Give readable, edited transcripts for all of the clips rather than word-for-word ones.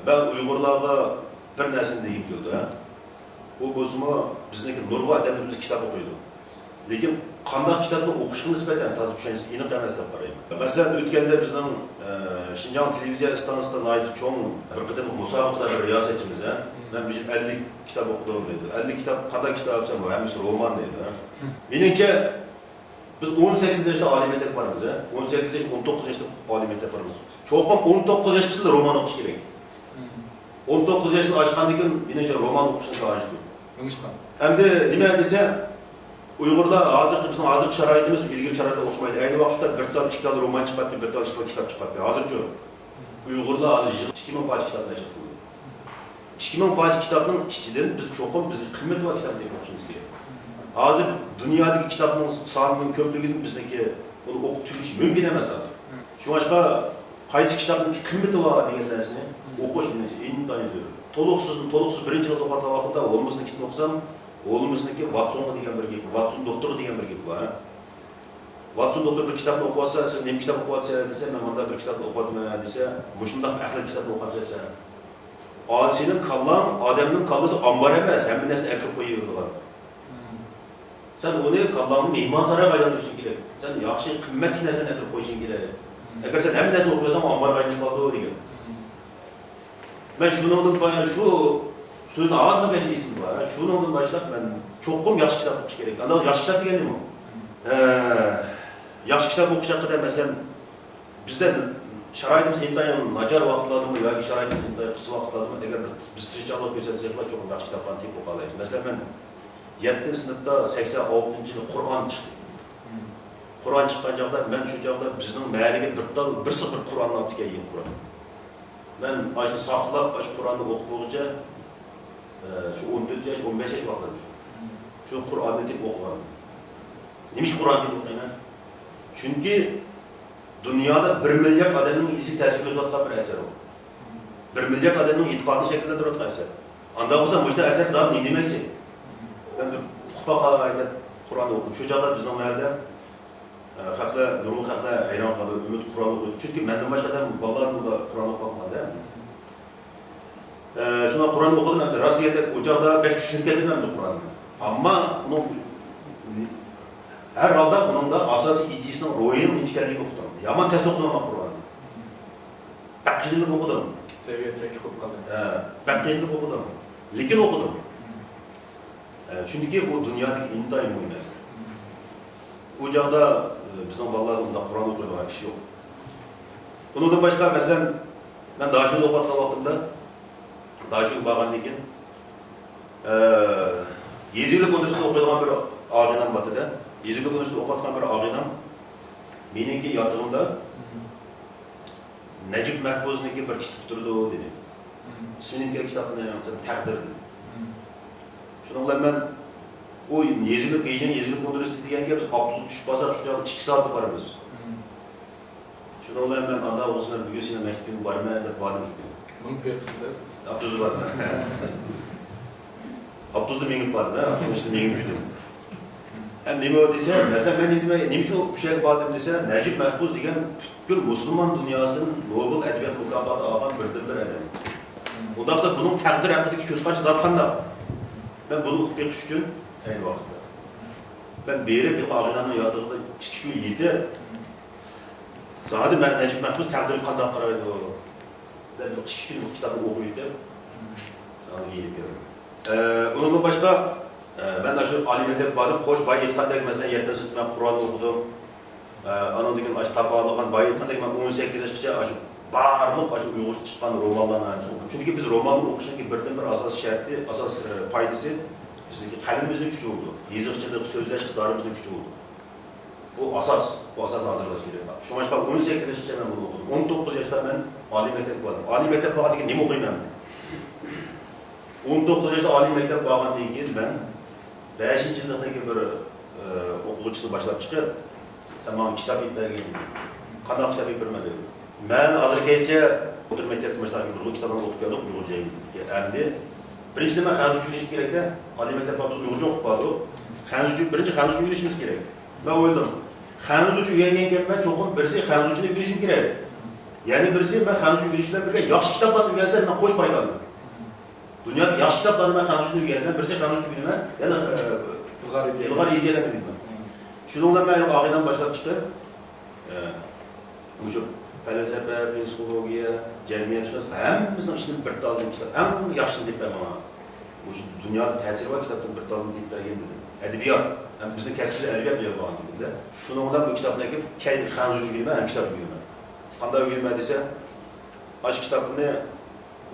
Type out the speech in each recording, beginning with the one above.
Ben Uygurlarga bir nersini deyip durdu. O bozma bizdeki nurlu adamlarımız kitap okuyordu. Lekin qanday kitapni o'qishga nisbatan toza tushunchasi aniq emas deb qarayman. Masalan, o'tganda bizning Şinjan televiziya stansiyasida nayt cho'ng bir qator musobaqalar bir riyosatchimiz, men bir 50 kitap o'qidim dedi. 50 kitap qanday kitap desam, hammasi roman dedi. Meningcha biz 18 yoshda oliy maktab boramiz, 18 yosh, 19 yoshda oliy maktab boramiz. Cho'qim 19 yoshgacha roman o'qish kerak. 19 yoshni oshgandan keyin meningcha roman o'qishni hojat yo'q. Hamda nima desa, Uygurlar bizim hazır şaraitimiz ilgili şaraitle okuşmaydı. Aynı vakitte bir tane iki tane roman çıkarttı, bir tane kitap çıkarttı. Hazırca Uygurlar hazır 2000 parça kitabına çıktı. 2000 parça kitabının içinden biz çoğun bizim kıymetli var kitap diye okuşumuz gerekiyor. Hazır dünyadaki kitabın sahanının köprülüğünün bizdeki onu okutulmuş mümkün emez artık. Şu başka kayıt kitabının kıymeti var diyenlersini okuş en tane diyor. Toluksuz birinci yıl topatla vakitte olmasını kitap okusam oğlumuzdaki Watson'a diyen bir gibi, Watson doktoru diyen bir gibi var. Watson doktor bir kitapını okuyorsa, siz ne bir kitap okuyorsa dese, ben onda bir kitapını okumadım dese, bu şundak ahlak kitapını okuyorsa. Senin kallan, adamın kallası ambar emez, hem bir nesne ekip koyuyorlar. Sen onu kallanın mehman saraya baylanmışsın gerek. Sen yaxşı kıymetli nesne ekip koyuşun gerek. Eğer sen hem nesne okuyorsan ambar baylanmış kaldı o diyor. Ben şunu oldum bayan şu sözün ağzına belki isim var. Şunun başlap ben çoğum yaxşı kitap okuş gerek. Anda yaxşı kitap degenim o. Yaxşı kitap okuşa kadar mesela bizden şaraitimiz intayın nacar vakitlarda mı ya ki şaraitimiz intayın kısa vakitlarda mı eğer biz Türkçe'ye gösterse çok yaxşı kitaplarını tip okuyalayız. Mesela ben 7. sınıfta 86. yılı Kur'an çıktı. Kur'an çıkan çağda ben şu çağda bizden meğerlige bir sıfır Kur'an'ın altıya yiyin Kur'an. Ben açtı saklap açtı Kur'an'ı okup olunca şu 14 yaş, 15 yaş vaxtlamış. Şu Kur'an'ı tip okuyan. Neymiş Kur'an tip okuyan? Çünkü dünyada 1 milyar adamın izi tesir gözvatkan bir eser o. 1 milyar adamın itikadını şekillendiren eser. Anda olsa bu işte eser zaten ne demekçi? Ben de ufukta ayda Kur'an'ı okudum. Şu çağda bizim mahallede Nurul Hak'la hayran kaldı, Ümit Kur'an'ı okudu. Çünkü benden başka adam vallahi burada Kur'an'ı okumadı değil mi? Şuna Kur'an'ı okudum hem de Rasiyete ocağda 5 düşünüp geldim hem de Kur'an'ı. Ama onun her halde onun da asası idisinin royunun intikarını okudum. Yaman test okudum ama Kur'an'ı. Bekkilini okudum. Seviye çok kaldı. Bekkilini okudum. Lekin okudum. Çünkü bu dünyadaki intihar muhimesi. Ocağda bizim vallahi onda Kur'an okuyan kişi yok. Bundan başka mesela ben daha şöyle okutma vaxtımda daha şöyle bağlandı ki Yezilik Üniversitesi okuyan bir ağabeyim batıda. Yezilik Üniversitesi okuyan bir ağabeyim benimki yatırımda Necip Mahfuz'unki bir kitap durdu dedi. İsminin kitabını yansın takdir dedi. Şununla ben o Yezilik Üniversitesi diyen gibi biz Abdüz'ü düşüp basar şu an 2 saatlik varımız. Şununla ben anda olsunlar bugün senin mektubun var mı da varmış. Bunu peygambersiniz. Abdüz'ü var mı? Abdüz'ü mengip var mı? İşte mengip şuydum. Hem neymi o dese, mesela ben neymiş o bir şey vardım dese, Necip Mahfuz diyen bütün Müslüman dünyasının Nobel Edebiyat Mukafatı alan bir adam. Ondan sonra bunun takdir hakkındaki göz karşı zaten da. Ben bunu hukuk düştüm aynı vakitte. Ben beri bir ağınanın yatığında 2 gün yedi. Zaten ben Necip Mahfuz takdirim kandan kararıydı o. Ben 2 gün bu kitabı okuydu. Onu giyip geldim. Onunla başka ben de şu Ali Mektep vardım. Hoş Bay Yetkandaki mesela 7. sınıfta ben Kur'an okudum. Onun dikine aç tabağlıgan Bay Yetkandaki ben 18 yaşça aç barlık aç Uygur çıkan romanlarını okudum. Çünkü biz romanı okuşun ki birden bir asas şartı, asas faydası bizdeki kalemimizin gücü oldu. Yazıkçılık, sözleş iktidarımızın gücü oldu. Bu asas hazırlaş gerekiyor. Şu başka 18 yaşça ben bunu okudum. 19 yaşta ben Ali Mektep vardım. Ali Mektep vardı ki ne okuyayım ben? 19 yaşta Ali Mektep bağlandığı için ben 5. yılındaki bir okulucusu başlayıp çıkar. Sen bana kitap etmeye kanal kitap etmedi. Ben hazırkayınca otur mektepte başlayıp Uygur kitabını okuyup geldim. Uygurca'ya gittik. Hem birinci ben Xanzucu ilişki gerek de Ali Mektep babası Uygurca okup vardı. Birinci Xanzucu ilişkimiz gerek. Ben oyladım. Xanzucu yengen gelmeye çoğun birisi Xanzucu'nu bilişim gerek. Yani birisi ben Xanju yürüyüşünden birlikte yaxşı kitaplarını üyelsem ben koş bayralı. Dünyada yaxşı kitaplarını ben Xanju'da üyelsem birisi Xanju bilmem yani yıllar ideyeler bilmem. Şununla ben ağadan başlayıp çıktı. Bu felsefe, psikolojiya, cemiyet şurası hemimizin içinde bir dalın kitap. En yaxşısını deyip ben bana. Bu dünyada tesiri var kitaptan bir dalın deyip ben dedim. Edebiyat. Yani bizim kesbimiz edebiyat diyor bu anlamda. Şununla bu kitaptaki kendi Xanju'cu bilmem hem kitabı bilmem. Qanday bilmədiysə, aç kitabını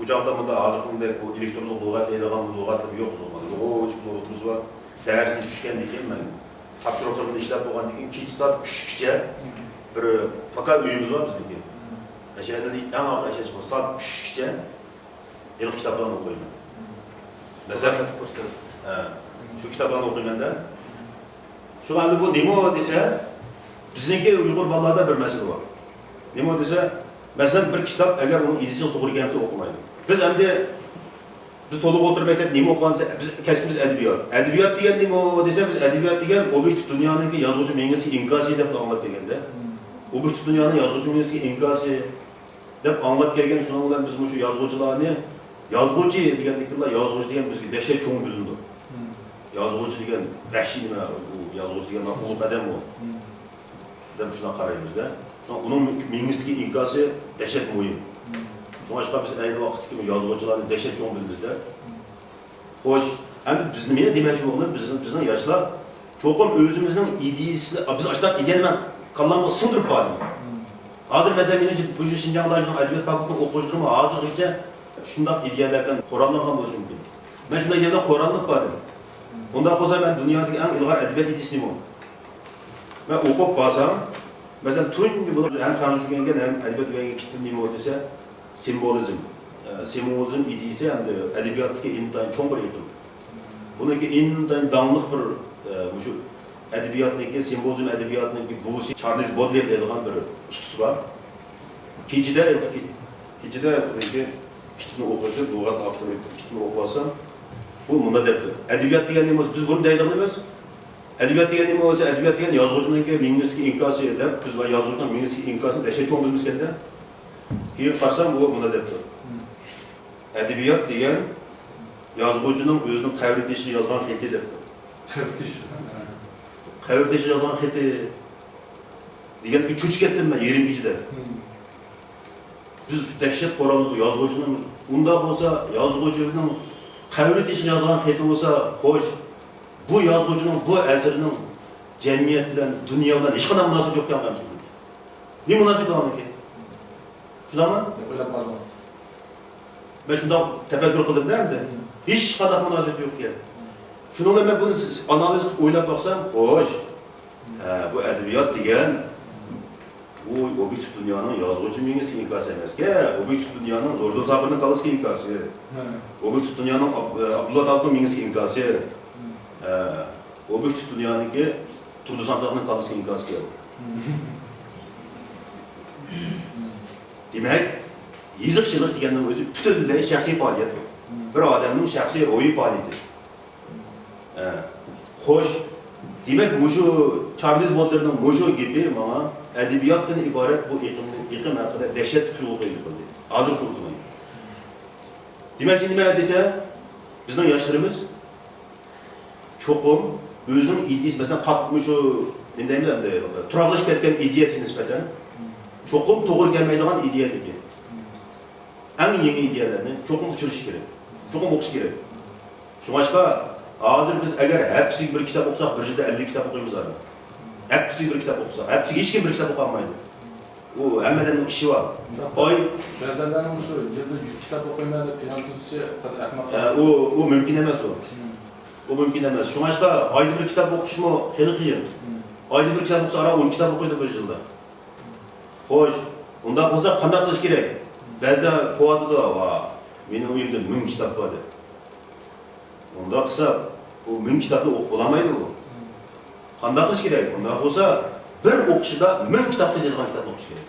ucaqda bunda hazırlığında bu elektronlu lüğət, eylağan lüğətli yox olmalı. O ucuk lüğətimiz var. Dərsini düşkən deyəm mən. Tapşırıqlarını işləb olğan deyəm, 2 saat küçükcə bir fakat uyumuz var bizimki. Əşəyəndə ən ağır əşəyə çıxmaz. Saat küçükcə ilk kitablarını oxuyum mən. Məsələn, şu kitablarını oxuyum mən də. Şu anda bu nemo desə, bizimki Uyğur ballarda bir məsələ var. Nima desa, masalan bir kitap agar uni idisi to'g'ri kelsa o'qimaydi. Biz endi biz to'liq o'tirib aytib nima o'qigansa, biz kasbimiz adabiyot. Adabiyot degan nima desa, biz adabiyot degan obyektiv dunyoniki yozuvchi mengisi inkosi deb anglab kelganda. Obyektiv dunyoning yozuvchi mengisi inkosi deb anglab kelgan shuning bilan biz shu yozuvchilarni yozuvchi deganliklar yozuvchi degan bizga dahshat cho'ng bilindi. Yozuvchi degan vahshiy nima, u yozuvchi degan ulug' qadam u. Deb shuna qaraymiz-da. Onun mengistiki inkası dehşet muhim. Şuna başka biz aynı vakitte yazıcıların dehşet çoğun bilimizde. Hoş, hem bizim ne demek ki onlar bizim yaşlar çoğun özümüzün ideyisi, biz açlar ideyelim kallanma sındırıp var. Hazır mesela yine bu Şinjan'da Edebiyat Fakültesi'nin okuyucularıma hazır geçe şundan ideyelerden koranlıkan olsun mümkün. Ben şundan ideyelerden koranlık var. Ondan sonra ben dünyadaki en ilgar edebiyat idisini bu. Ben okup basam, mesela tuncu bunu hem Xanju öğrengen hem edebiyat öğrengen kitabın nima desa simbolizm. Simbolizm ideysi hem de edebiyattaki intayin çoğun bir eğitim. Bununki intayin dağınlık bir şu edebiyatındaki simbolizm edebiyatındaki buğusi Charles Baudelaire deyilgen bir ustası var. Kiçide kitabını okuyacak, lügat aktörü kitabını okuyasam bu bunda depti. Edebiyat diyenimiz biz bunu deyilgenimiz. Edebiyat degan nima bo'lsa, edebiyat degan yozuvchining mengistiki inkosi deb, biz va yozuvchining mengistiki inkosini dahshat cho'ng bilimiz keldi. Keyin qarsam bu bunda debdi. Edebiyat degan yozuvchining o'zining qavritishi yozgan xati debdi. Qavritishi yozgan xati degan bir cho'chib ketdim men yerim ichida. Biz dahshat qo'rqdik yozuvchining unda bo'lsa, yozuvchining qavritishi yozgan xati bo'lsa, xo'sh bu yazgıcının, bu eserinin cemiyet bilen, dünya bilen hiç kadar münasip yok yapmam şimdi. Ne münasip olan ki? Şuna mı? Ben şundan tefekkür kıldım değil mi de? Hiç kadar münasip yok ki. Şununla ben bunu analiz oylap baksam, hoş. Bu edebiyat diyen, bu objektif dünyanın yazgıcı mengisi inkası emas ki, objektif dünyanın Zorlu Sabır'ın kalısı inkası. Objektif dünyanın Abdullah Dalgın mengisi inkası. Objektif dünyanınki Turdu Santak'ın kalısı inkası geldi. Demek, yazıkçılık deganning o'zi butunlay shaxsiy faoliyat. Bir odamning shaxsiy o'yi faoliyati. Xo'sh, demak, shu Charles Baudelairening shu gapi menga adabiyotdan iborat bu iqlim haqida dahshat tuyg'u qo'ydi. Hozir qo'rqmayman. Demak, nima desa, bizning yoshlarimiz çoğum özünün ideyası mesela katmış o ne diyeyim de turaqlashib ketgan ideyasi nisbatan çoğum to'g'ri kelmaydigan ideyadagi en yeni ideyalarni çoğum uçurish kerak. Çoğum o'qish kerak. Shunga hozir biz agar hepsiga bir kitap o'qisak, bir yilda 50 kitap o'qiymiz abi. Hepsiga bir kitap o'qisak, hepsiga hech kim bir kitap o'qiolmaydi. O hammadan ishi var. Oy ba'zanlarning shu yilda 100 kitap o'qiyman deb plan tuzishi ahmoq. O mümkün emas o. O mümkün emas. Şuңашqa ayda bir kitap o'qishmi xeli qiyin. Ayda bir kitap o'qisa, ara 10 kitap o'qiydi bir yilda. Xo'sh, unda bo'lsa qanday qilish kerak? Ba'zida qo'yadi-da, va mening uyimda 1000 kitap bor deb. Unda qilsa, u 1000 kitapni o'qib olamaydi u. Qanday qilish kerak? Unda bo'lsa, bir o'qishida 1000 kitap deydigan kitap o'qish kerak.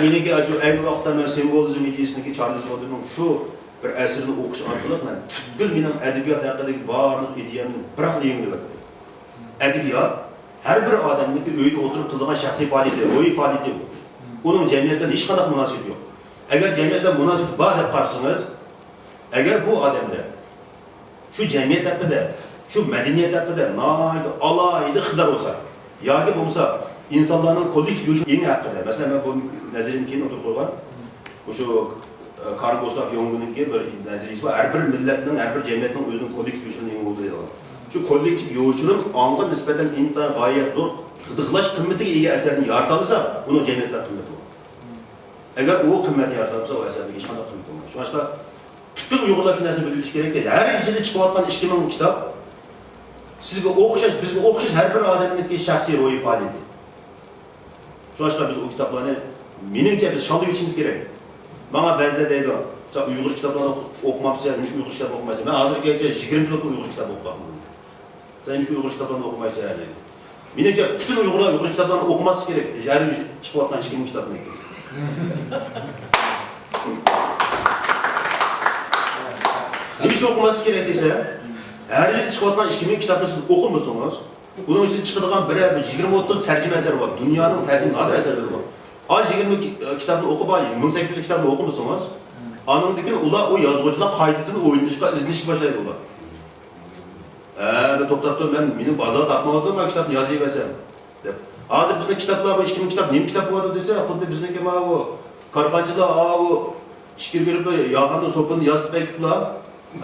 Meniki şu aynı vaqtda men simbolizm ideyasındaki Charles Baudelaire'ning şu bir əsrini oxuş arqılıq mən tütkül mənim ədəbiyyat haqqındakı barlıq ideyamın bırakla yeniləbdir. Ədəbiyyat hər bir adamın ki öydə oturup qıldığı şəxsi fəaliyyəti, o fəaliyyəti bu. Onun cəmiyyətdən heç qadar münasibəti yox. Əgər cəmiyyətdən münasibət var deyə qarşısınız, əgər bu adamda şu cəmiyyət haqqında, şu mədəniyyət haqqında naydı, alaydı xidar olsa, ya ki olsa insanların kollektiv görüşü yeni haqqında. Mesela mən bu nəzəriyyəni keyin oturup qoyğan, şu Karl Gustav Jung'un bir nəzəriyyəsi var. Hər bir millətinin, hər bir cəmiyyətin özünün kollektiv görüşünün yeni olduğu deyil. Şu kollektiv görüşünün anqa nisbətən intihar gayet zor, gıdıqlaş qımmetiga ega əsərini yaratalsa, onun cəmiyyətlər qımmeti olur. Əgər o qımmeti yaratalsa, o əsərdəki heç qanday qımmeti olmaz. Şuңlaşqa bütün Uyg'urlar shu narsani bilish kerak deydi. Har ichida chiqayotgan 2000 kitob sizga o'xshash, bizga o'xshash har bir odamniki shaxsiy ro'yi faoliyati. Şuңlaşqa biz o kitoblarni meningcha biz shonda yetishimiz kerak. Bana ba'zida deydi, sen Uyg'ur kitoblarini o'qimabsan, nimaga Uyg'ur kitob o'qimaysan? Men hozirgacha 20 yil Uyg'ur kitob o'qiganman. Sen nimaga Uyg'ur kitoblarini o'qimaysan deydi. Meningcha bütün Uyg'urlar Uyg'ur kitoblarini o'qimasligi kerak. Jari chiqayotgan 20 kitobni. Nimaga o'qimasligi kerak desa, har yil chiqayotgan 2000 kitobni siz o'qimasangiz, bunun içinde chiqadigan 20-30 tarjima asari bor. Dunyoning tarjima nadir asarlari bor. Az 20 kitabını okup, 1800 kitabını okumuşsunuz. Anındaki ular o yazgıcılar kaydedin, oynayışka, iznişki başlaydı ular. Toplapta benim bazara takmadım, ben kitabını yazıyı versem. Azı bizim kitaplar, 2000 kitap, neyim kitap vardı dese, xuddi bizimki o karpancıda, o şikir görüp, yağanın sopunu yazıp ekipler,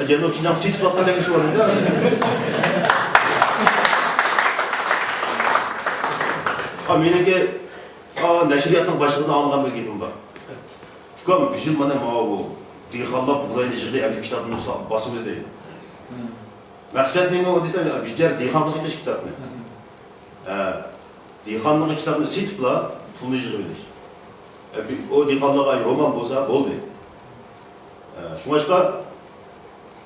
Cenab-ı Çincan sit baktan ne geçi var değil mi? Benimki nəşriyyatın başlığını alınğan bir gibim var. Çünkü bizim bana bu Diyxanlar buğdayını yığdı evli kitabını basımız değil. Məqsəd neymi o desem, bizler Diyxanlı sitiş kitabını. Diyxanlığı kitabını sitipla pulunu yığabilir. O Diyxanlığa roman bolsa boldu. Şuңlaşqa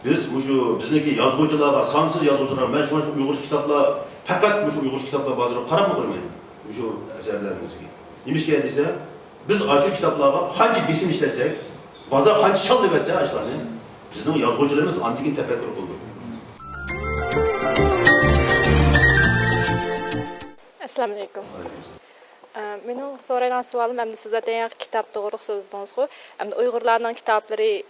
biz bizdeki yazgıcılara, sansız yazgıcılara, ben şuңlaşqa Uyghur kitaplar, fakat Uyghur kitaplar bazıları qarab mı görmeyin? Şu eserlerimizki. Demiş ki dese, biz şu kitaplarga qancha besim işlesek, bazar qancha çaldı verse aşılarını, bizning yazgıcılarımız antikin tefekkür kıldı. Assalamu alaikum. Benim so'ragan savolim endi siz degan kitob to'g'ri so'zdingiz-ku. Endi Uyg'urlarning kitoblari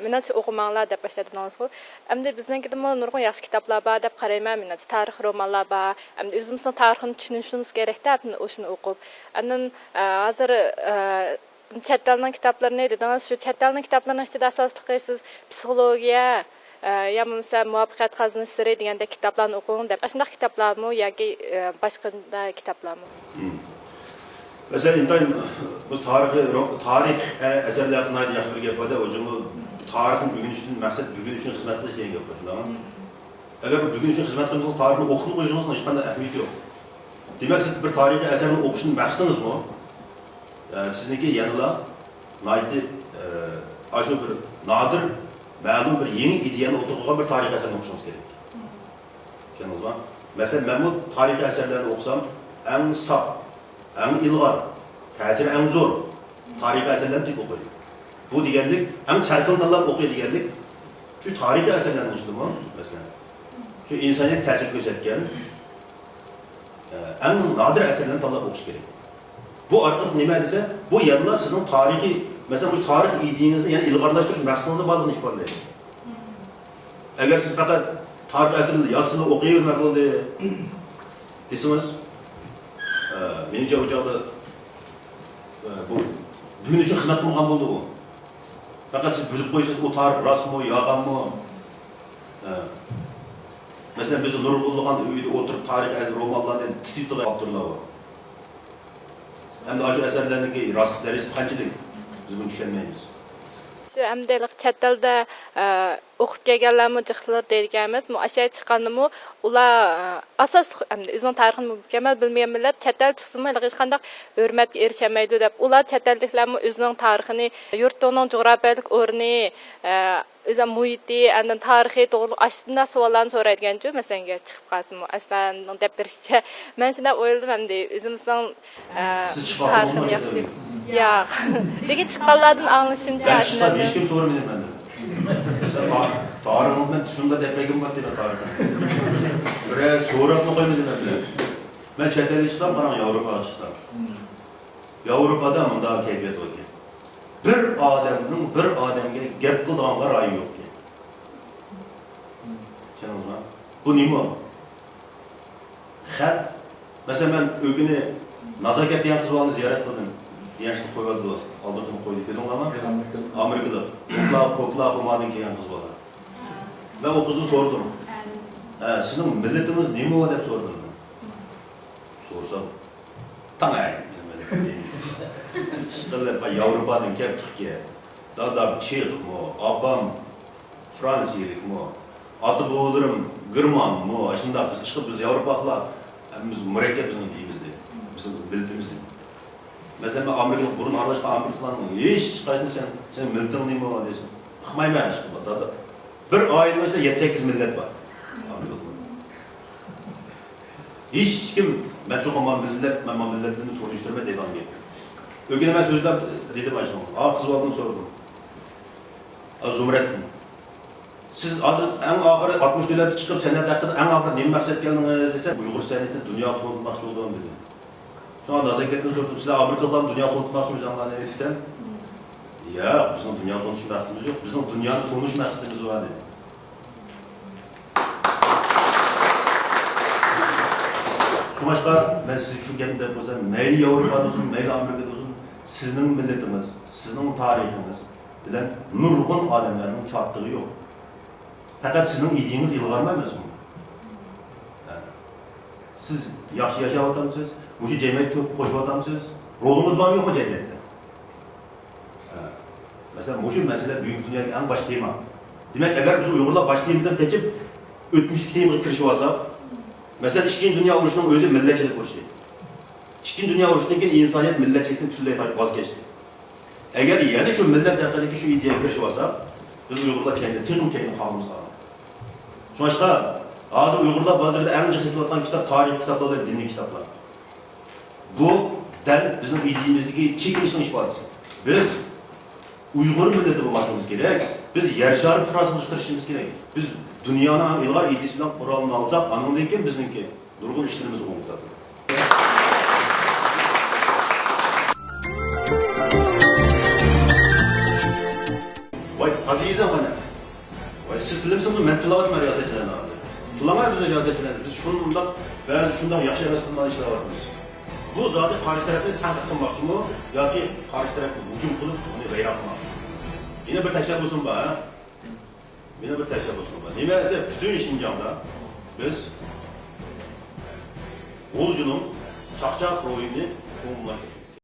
menimcha o'qimanglar deb boshladingiz-ku. Endi biznikida nurg'un yaxshi kitoblar bor deb qarayman. Menimcha tarix romanlar bor. Endi o'zimizning tarixini tushunishimiz kerak-da, endi o'shani o'qib. Endi hozir chet elning kitoblarini dedingiz, shu chet elning kitoblarini ichida asosli siz psixologiya ya bo'lmasa muvaffaqiyat qazonish siri degandek kitoblarni o'qing deb. Shunday kitoblarmi yoki boshqa kitoblarmi? Mesela intayın bu tarih eserlerden aynı yaxşı bir gap var da, hocam tarihin bugün üçün məqsəd bugün üçün xizmət qilish degan gap var, şundaqmı? Əgər bugün üçün xizmət qilməsiniz, tarixini oxuyub qoyuyorsunuz, heç qanday əhəmiyyəti yox. Demək siz bir tarixi əsərin oxuşunu məqsədiniz mi? Sizniki yanıla naiti aşu bir nadir, məlum bir yeni ideyanı oturğan bir tarixi əsərini oxuşunuz gerek. Kendiniz var. Mesela mən bu tarixi əsərlərini oxusam, ən sap, ən ilğar, təsiri ən zor tarixi əsərlərini tük oxuyur. Bu digərlik, ən sərkındalar oxuyor digərlik. Şu tarixi əsərlərini uçdum mu? Mesela, şu insaniyyət təsir göstərkən ən nadir əsərlərini tanlab oxuş gerek. Bu artıq nemədirsə, bu yanına sizin tarixi, mesela bu tarix ideyinizdə, yəni ilğarlaşdırış məqsədinizdə bağlılığını ifadə edir. Əgər siz fəqət tarix əsərində yazısını oxuyurmaq oldu desiniz, menimce ocaqda bugün üçün xizmət qılmağan oldu bu. Fəqət siz bilib qoyuyorsunuz, o tarix rast mı, yağan mı? Mesela biz Nurgulluğun öyüde oturup tarih romanlarını tititliğe yaptırırlar var. Hem de aşı eserlerindeki rastları qanchalik biz bunu düşünmeyiz. Şu əmdəlik chet eldə oxub gələnlərmi çıxılır deyilgəmiz, mu aşağı çıxanımı ular asas özünün tarixini mükemmel bilmeyen millet chet el çıxsınmı heç qandaq hörmətə erişəməydi deb. Ular chet eldiklərmi özünün tarixini, yurtunun coğrafiyalik orni, özün muhiti, əndən tarixi doğru aslında suallarını soraydıqancı məsələn çıxıb qalsınmı? Aslanın dəpdirişçə mən şuna oyladım əmdə özümüzün tarixini yaxşı. Ya, deki çıkanlardan anlaşımca Ben çıksam hiç kim sorabilir benden. Tarihim ben şunda depregim var diye tarihim. Böyle soğurak mı koymadım ben? Ben çeteli çıksam bana Avrupa'ya çıksam. Avrupa'da mı daha keyfiyet o ki? Bir adamga gap qildiğanga ra'yi yok ki. Tushundingizmi? Bu nima? Xat. Mesela ben ögünü nazokat degan qiz bolani ziyorat qildim. Yaşlı qo'yadi, oldin qo'ydik dedim ama Amerikada. Oklahomadan kelgan qiz bola. Ben o kızı sordum. Sizin milletiniz nima o deb sordum. Sorsam, tamay. İşte Avrupa'dan kelib Türkiye. Dadam Çex mu, abam Fransiyalik mu, adı boğulurum Gırman mu, aşında biz çıkıp biz Avrupalılar, biz mürekkep bizim deyimizde, bizim milletimizde. Mesela ben Amerikalı, burun arkadaşlar Amerikalılarla hiç çıkarsın sen milletin neyim o desin. Hıkmayım ben çıkıp da. Bir ailenin içinde 7-8 millet var Amerikalılar. Hiç kim, ben çok milletlerini tanıştırmaya devam ediyorum. Ögüne ben sözler dedim açtım. Kız olduğunu sordum. Zumrettin. Siz en ahırı 60 dolar çıkıp senet hakkında en ahırı ne maksat geldiniz dese Uygur seneti dünya tanıtmakçı olduğunu dedi. Şu anda Hazretlerini sordum. Sizler Amerikalıların dünya tanıtmakçı mıyız ne desem? Ya bizim dünya tanışma maksatımız yok. Bizim dünyanın tanışma maksatımız var dedi. Şu başka ben size şu gelin de koysam, meyli Avrupa'da olsun, meyli Amerika'da olsun, sizin milletiniz, sizin tarihiniz bilen nurgun adamların çattığı yok. Fakat sizin iyiliğiniz ilgarmayız mı? Siz yaxşı yaşayıp adamsınız, bu şey cemiyet koşup adamsınız, rolunuz var mı yok mu cemiyette? Mesela bu şey mesele büyük dünyada en baş tema. Demek eğer biz Uygurlar baş temadan geçip ötmüşlük temaya kirişip alsak, mesela İkinci Dünya Uruşu'nun özü milletçilik uruşu. İkinci Dünya Uruşu'ndan keyin insaniyet milletçilikten bütünlüğe vazgeçti. Eğer yani şu millet hakkındaki şu ideyaya kirişip alsak, biz Uygurlar kendi halımız var. Şu başka, hazır Uygurlar bazıları en önce satılan kitap, tarih kitapları, dinli kitaplar. Bu, bizim ideyimizdeki çekilişin ifadesi. Biz Uygur milleti olmasımız gerek. Biz yer şarı kurasmıştırışımız gerek. Biz dünyanın ilgar idisinden kuralını alsak, anındayken bizimki durgun işlerimiz olmalıdır. Vay azizim bana. Vay siz bilimsiniz mi? Ben tılavat mı riyasetçilerini aldı? Tılamayı bize riyasetçilerini. Biz şundan, bazı şundan yakşı arasından işler var biz. Bu zaten karşı tarafını tanık kılmak için o, ya ki karşı tarafı hücum kılıp onu gayret kılmak. Yine bir teşebbüsüm var ha. Yine bir teşebbüsüm var. Nimerse bütün Şinjan'da biz Ulucu'nun çakçak rolünü umumlaşmışız.